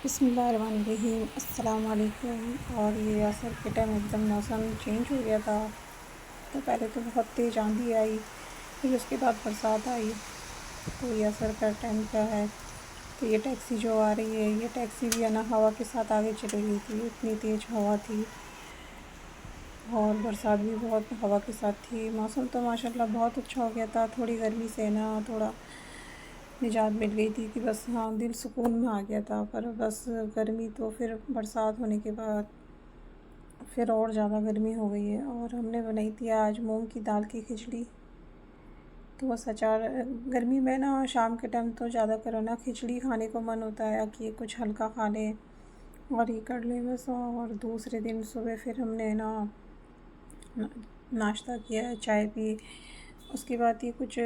बिस्मिल्लाहिर्रहमानिर्रहीम अस्सलाम वालेकुम। और ये असर के टाइम एकदम मौसम चेंज हो गया था। तो पहले तो बहुत तेज़ आंधी आई, फिर उसके बाद बरसात आई। तो ये असर का टाइम क्या है। तो ये टैक्सी जो आ रही है, ये टैक्सी भी है ना हवा के साथ आगे चली गई थी, इतनी तेज़ हवा थी। और बरसात भी बहुत हवा के साथ थी। मौसम तो माशाल्लाह बहुत अच्छा हो गया था। थोड़ी गर्मी से ना थोड़ा निजात मिल गई थी कि बस हाँ दिल सुकून में आ गया था। पर बस गर्मी तो फिर बरसात होने के बाद फिर और ज़्यादा गर्मी हो गई है। और हमने बनाई थी आज मूंग की दाल की खिचड़ी। तो बस अचार गर्मी में ना शाम के टाइम तो ज़्यादा करो ना खिचड़ी खाने को मन होता है कि कुछ हल्का खा लें और ये कर लें बस। और दूसरे दिन सुबह फिर हमने ना नाश्ता किया, चाय पी। उसके बाद ये कुछ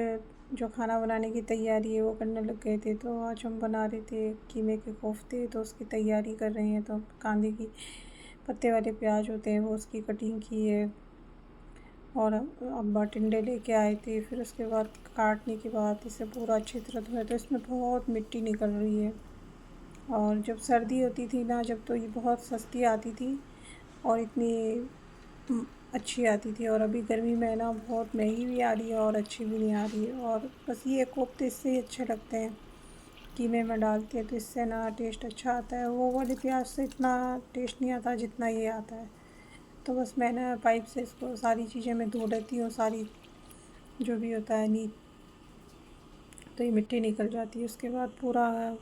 जो खाना बनाने की तैयारी है वो करने लग गए थे। तो आज हम बना रहे थे कीमे के कोफ्ते, तो उसकी तैयारी कर रहे हैं। तो कांदे की पत्ते वाले प्याज होते हैं वो उसकी कटिंग की है। और अब्बा टिंडे लेके आए थे। फिर उसके बाद काटने के बाद इसे पूरा अच्छी तरह धोया, तो इसमें बहुत मिट्टी निकल रही है। और जब सर्दी होती थी ना, जब तो ये बहुत सस्ती आती थी और इतनी उम, अच्छी आती थी। और अभी गर्मी में ना बहुत महंगी भी आ रही है और अच्छी भी नहीं आ रही है। और बस ये कोफ्ते इससे ही अच्छे लगते हैं, कीमे में डालते हैं तो इससे ना टेस्ट अच्छा आता है। वो वाले प्याज से इतना टेस्ट नहीं आता जितना ये आता है। तो बस मैं ना पाइप से इसको सारी चीज़ें मैं धो लेती हूँ, सारी जो भी होता है नी तो ये मिट्टी निकल जाती है। उसके बाद पूरा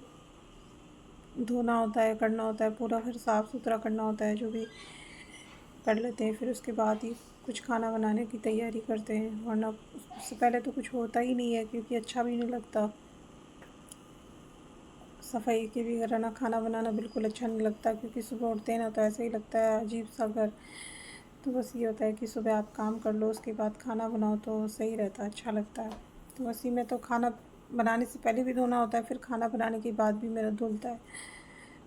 धोना होता है, करना होता है पूरा, फिर साफ़ सुथरा करना होता है, जो भी कर लेते हैं। फिर उसके बाद ही कुछ खाना बनाने की तैयारी करते हैं, वरना उससे पहले तो कुछ होता ही नहीं है, क्योंकि अच्छा भी नहीं लगता। सफाई के बगैर ना खाना बनाना बिल्कुल अच्छा नहीं लगता, क्योंकि सुबह उठते हैं ना तो ऐसे ही लगता है अजीब सा घर। तो बस ये होता है कि सुबह आप काम कर लो, उसके बाद खाना बनाओ तो सही रहता है, अच्छा लगता है। तो इसी में तो खाना बनाने से पहले भी धोना होता है, फिर खाना बनाने के बाद भी मेरा धुलता है।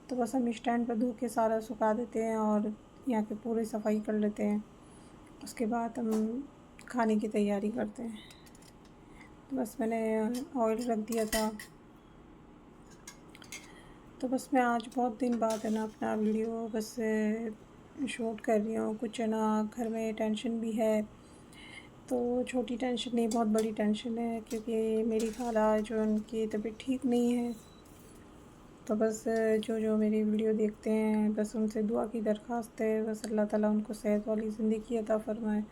तो बस हम स्टैंड पर धो के सारा सुखा देते हैं और यहाँ की पूरी सफाई कर लेते हैं। उसके बाद हम खाने की तैयारी करते हैं। तो बस मैंने ऑयल रख दिया था। तो बस मैं आज बहुत दिन बाद है ना अपना वीडियो बस शूट कर रही हूँ। कुछ है ना घर में टेंशन भी है, तो छोटी टेंशन नहीं बहुत बड़ी टेंशन है, क्योंकि मेरी खाला जो उनकी तबीयत ठीक नहीं है। तो बस जो जो मेरी वीडियो देखते हैं बस उनसे दुआ की दरख्वास्त है, बस अल्लाह ताला उनको सेहत वाली ज़िंदगी अता फ़रमाए।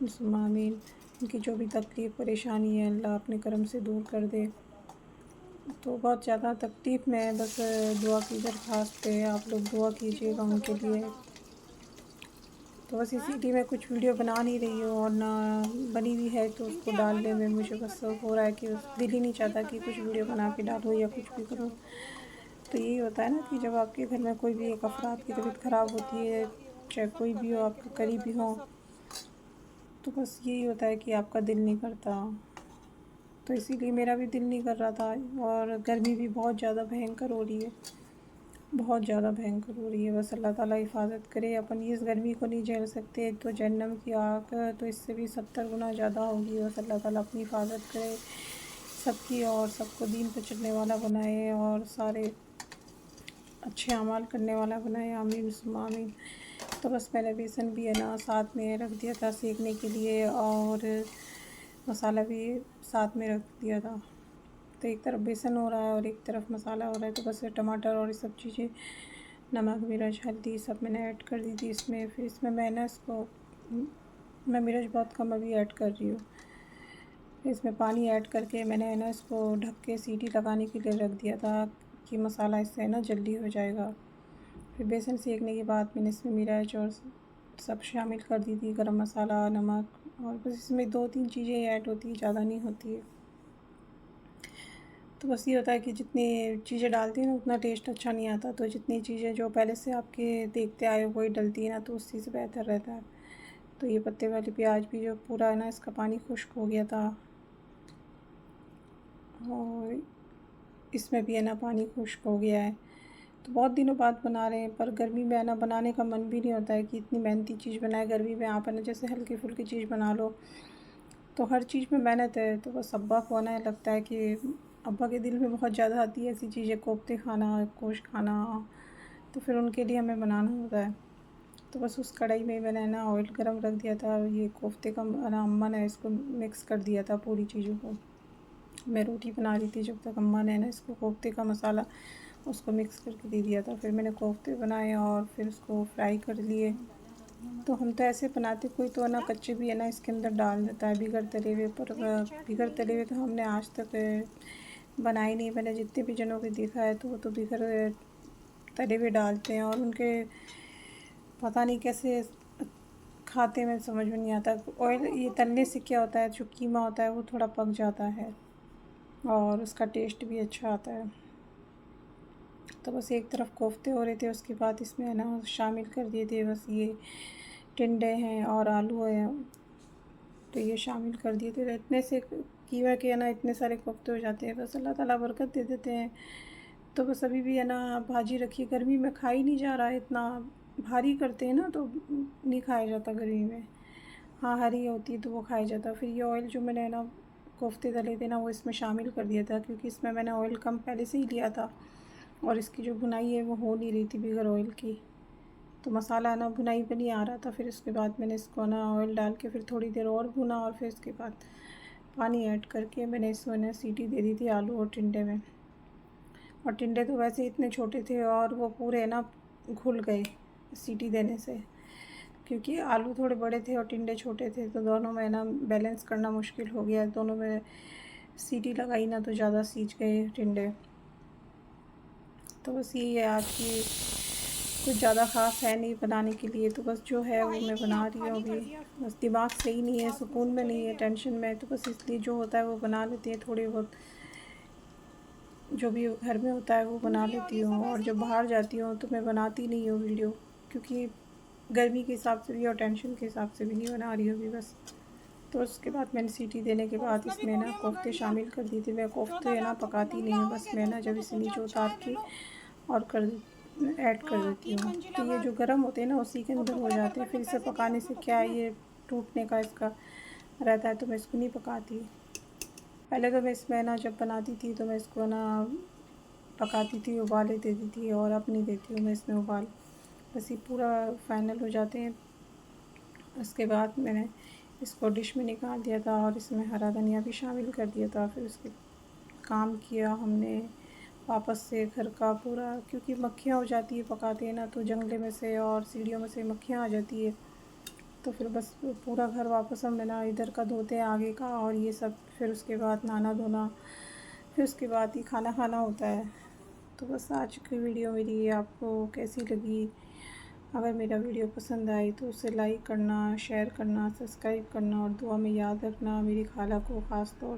सुम्मा आमीन। उनकी जो भी तकलीफ़ परेशानी है अल्लाह अपने करम से दूर कर दे। तो बहुत ज़्यादा तकलीफ़ में है, बस दुआ की दरख्वास्त है, आप लोग दुआ कीजिएगा उनके लिए। तो बस इसीलिए मैं कुछ वीडियो बना नहीं रही हूँ, और ना बनी हुई है तो उसको डालने में मुझे बस हो रहा है कि बस दिल ही नहीं चाहता कि कुछ वीडियो बना के डालूँ या कुछ भी करूँ। तो यही होता है ना कि जब आपके घर में कोई भी एक अफ़राद की तबीयत ख़राब होती है, चाहे कोई भी हो आपका करीबी हो, तो बस यही होता है कि आपका दिल नहीं करता। तो इसीलिए मेरा भी दिल नहीं कर रहा था। और गर्मी भी बहुत ज़्यादा भयंकर हो रही है, बहुत ज़्यादा भयंकर हो रही है। बस अल्लाह ताला हिफ़ाज़त करे। अपन इस गर्मी को नहीं झेल सकते तो जहन्नम की आग तो इससे भी 70 गुना ज़्यादा होगी। बस अल्लाह ताला अपनी हिफ़ाज़त करे सबकी, और सबको दीन पर चलने वाला बनाए और सारे अच्छे अमाल करने वाला बनाए। आमीन सुम्मा आमीन। तो बस मैंने बेसन भी है ना साथ में रख दिया था सेकने के लिए, और मसाला भी साथ में रख दिया था। तो एक तरफ बेसन हो रहा है और एक तरफ मसाला हो रहा है। तो बस टमाटर और ये सब चीज़ें, नमक मिर्च हल्दी सब मैंने ऐड कर दी थी इसमें। फिर इसमें मैंने इसको मैं मिर्च बहुत कम अभी ऐड कर रही हूँ। फिर इसमें पानी ऐड करके मैंने है ना इसको ढक के सीटी लगाने के लिए रख दिया था कि मसाला इससे है ना जल्दी हो जाएगा। फिर बेसन सेकने के बाद मैंने इसमें मिर्च और सब शामिल कर दी थी, गरम मसाला नमक, और बस इसमें 2-3 चीज़ें ऐड होती है, ज़्यादा नहीं होती है। तो बस ये होता है कि जितनी चीज़ें डालती हैं ना उतना टेस्ट अच्छा नहीं आता। तो जितनी चीज़ें जो पहले से आपके देखते आए हो वही डलती है ना, तो उसी से बेहतर रहता है। तो ये पत्ते वाली प्याज भी जो पूरा है ना इसका पानी खुश्क हो गया था, और इसमें भी है ना पानी खुश्क हो गया है। तो बहुत दिनों बाद बना रहे हैं, पर गर्मी में है ना बनाने का मन भी नहीं होता है कि इतनी मेहनती चीज़ बनाए। गर्मी में आप है ना जैसे हल्की फुल्की चीज़ बना लो, तो हर चीज़ में मेहनत है। तो बस अब्बा को ना लगता है कि अब्बा के दिल में बहुत ज़्यादा आती है ऐसी चीज़ें, कोफ्ते खाना, गोश्त खाना, तो फिर उनके लिए हमें बनाना होता है। तो बस उस कढ़ाई में मैंने ना ऑयल गरम रख दिया था, ये कोफ्ते का ना अम्मा ने इसको मिक्स कर दिया था पूरी चीज़ों को। मैं रोटी बना रही थी जब तक अम्मा ने ना इसको कोफ्ते का मसाला उसको मिक्स करके दे दिया था। फिर मैंने कोफ्ते बनाए और फिर उसको फ्राई कर लिए। तो हम तो ऐसे बनाते, कोई तो है ना कच्चे भी है ना इसके अंदर डाल देता है बिगर तले हुए, पर बिगर तले हुए तो हमने आज तक बनाए नहीं। मैंने जितने भी जनों को देखा है तो वो तो बिगर तले हुए डालते हैं, और उनके पता नहीं कैसे खाते में समझ में नहीं आता। ऑयल ये तलने से क्या होता है, जो कीमा होता है वो थोड़ा पक जाता है और उसका टेस्ट भी अच्छा आता है। तो बस एक तरफ कोफ्ते हो रहे थे, उसके बाद इसमें है ना शामिल कर दिए थे बस ये टिंडे हैं और आलू हैं, तो ये शामिल कर दिए थे। इतने से कीमा के है ना इतने सारे कोफ्ते हो जाते हैं, बस अल्लाह ताला बरकत दे देते हैं। तो बस अभी भी है ना भाजी रखी, गर्मी में खा ही नहीं जा रहा है, इतना भारी करते हैं ना तो नहीं खाया जाता गर्मी में। हाँ, हरी होती तो वो खाया जाता। फिर ये ऑयल जो मैंने ना कोफ्ते तले थे ना वो इसमें शामिल कर दिया था, क्योंकि इसमें मैंने ऑयल कम पहले से ही लिया था और इसकी जो भुनाई है वो हो नहीं रही थी बिगर ऑयल की, तो मसाला ना भुनाई पे नहीं आ रहा था। फिर उसके बाद मैंने इसको ना ऑयल डाल के फिर थोड़ी देर और भुना, और फिर उसके बाद पानी ऐड करके मैंने इसमें ना सीटी दे दी थी आलू और टिंडे में। और टिंडे तो वैसे इतने छोटे थे और वो पूरे ना घुल गए सीटी देने से, क्योंकि आलू थोड़े बड़े थे और टिंडे छोटे थे, तो दोनों में ना बैलेंस करना मुश्किल हो गया। दोनों में सीटी लगाई ना तो ज़्यादा सीज गए टिंडे। तो बस यही है आज की, कुछ ज़्यादा ख़ास है नहीं बनाने के लिए, तो बस जो है वो मैं बना रही हूँ अभी। बस दिमाग सही नहीं है, सुकून में नहीं है, टेंशन में है, तो बस इसलिए जो होता है वो बना लेती है। थोड़ी बहुत जो भी घर में होता है वो बना लेती हूँ, और जब बाहर जाती हूँ तो मैं बनाती नहीं हूँ वीडियो, क्योंकि गर्मी के हिसाब से भी और टेंशन के हिसाब से भी नहीं बना रही हूँ अभी बस। तो उसके बाद मैंने सीटी देने के बाद इसमें ना कोफ्ते शामिल कर दी थी। मैं कोफ्ते है ना पकाती नहीं हूँ, बस मैं ना जब इसे नीचे उतार के और ऐड कर देती हूँ, तो ये जो गर्म होते हैं ना उसी के अंदर हो जाते हैं। फिर इसे पकाने से क्या है, ये टूटने का इसका रहता है, तो मैं इसको नहीं पकाती। पहले तो मैं इसमें ना जब बनाती थी तो मैं इसको ना पकाती थी, उबाले देती थी, और अब नहीं देती हूँ मैं इसमें उबाल। बस ये पूरा फाइनल हो जाते हैं, उसके बाद मैंने इसको डिश में निकाल दिया था और इसमें हरा धनिया भी शामिल कर दिया था। फिर उसके काम किया हमने वापस से घर का पूरा, क्योंकि मक्खियाँ हो जाती है पकाते हैं ना, तो जंगले में से और सीढ़ियों में से मक्खियाँ आ जाती है, तो फिर बस पूरा घर वापस हमने ना इधर का धोते हैं आगे का और ये सब, फिर उसके बाद नहाना धोना, फिर उसके बाद ही खाना खाना होता है। तो बस आज की वीडियो मेरी आपको कैसी लगी? अगर मेरा वीडियो पसंद आए तो उसे लाइक करना, शेयर करना, सब्सक्राइब करना, और दुआ में याद रखना मेरी खाला को ख़ास तौर